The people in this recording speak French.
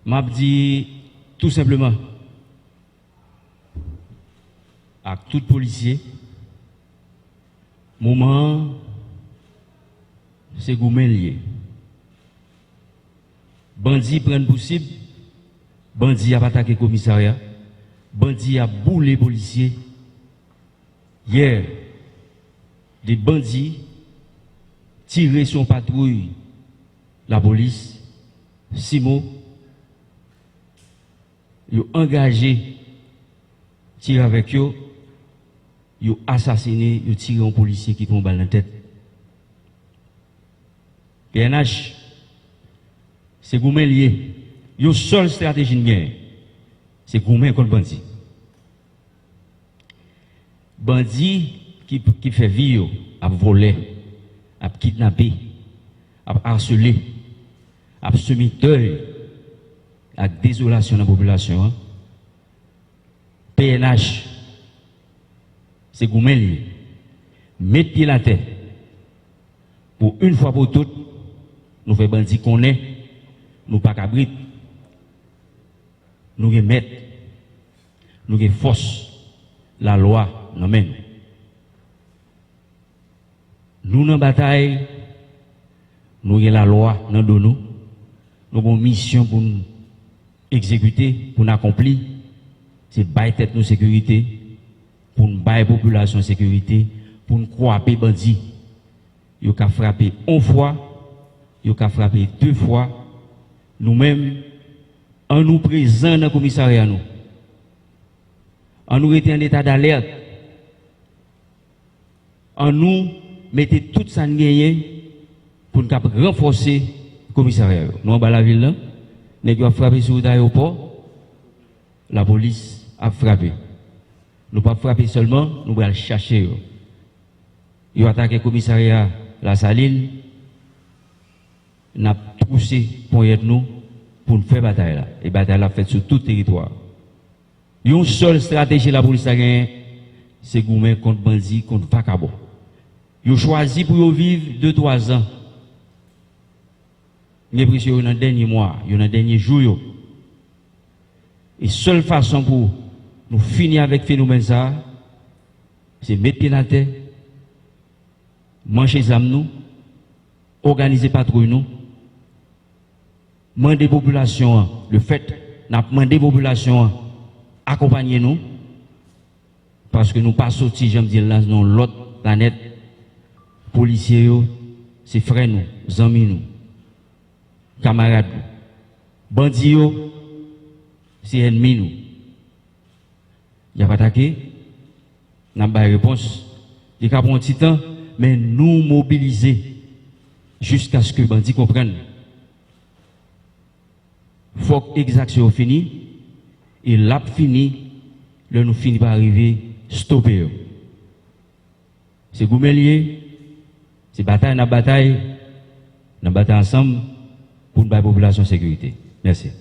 m'a dit tout simplement à tout policier, moment, c'est gourmet lié. Bandit prennent possible, bandit a attaqué le commissariat, bandit a boulé policiers. Hier, des bandits tiré son patrouille, la police, Simo, ils ont engagé, tiré avec eux, ils ont assassiné, ils ont tiré un policier qui tombe dans la tête. PNH, c'est Goumen lié. Une seule stratégie de guerre, c'est Goumen contre bandit. Bandit qui fait vie, à voler, à kidnapper, à harceler, à semer deuil, à désolation de la population. PNH, c'est Goumen. Mettre pied la tête. Pour une fois pour toutes, nous faisons bandit qu'on est, nous pas cabrit, nous remettons, nous force la loi, nous mène. Nous dans la bataille, nous avons la loi dans nous, nous avons une mission pour nous exécuter, pour nous accomplir, c'est bailler tête nous sécurité, pour nous bailler population sécurité, pour nous croiser bandits. Ils ont frappé une fois, ils ont frappé deux fois, nous-mêmes, en nous présent dans le commissariat, en nous étant en état d'alerte, en nous mettez tout ça pour nous renforcer le commissariat. Nous, en bas la ville, nous avons frappé sur l'aéroport, la police a frappé. Nous ne pas frapper seulement, nous allons chercher. Ils ont attaqué le commissariat, la Saline, nous avons poussé pour nous pour nous faire bataille là. Et bataille là faite sur tout le territoire. Une seule stratégie de la police a gagné, c'est Goumen contre bandit, contre vacabon. Ils ont choisi pour vivre 2-3 ans. Mais dans le dernier mois, dans le dernier jour. Et seule façon pour nous finir avec le phénomène ça, c'est mettre pied dans la terre, manger les âmes nous, organiser patrouille nous, demander aux populations, le fait, n'a demandé aux populations, accompagner nous, parce que nous pas sortis, j'aime dire, là, dans l'autre planète, policiers, c'est frères nous, amis nous, camarades nous, bandits, c'est ennemis nous. Il n'y a pas attaqué, n'a pas de réponse. Il y a un petit temps, mais nous mobiliser jusqu'à ce que les bandits comprennent. Il faut que l'exaction finisse, et là fini, là nous finissons par arriver, stopper. C'est Goumelier, c'est bataille dans bataille ensemble pour une population sécurité. Merci.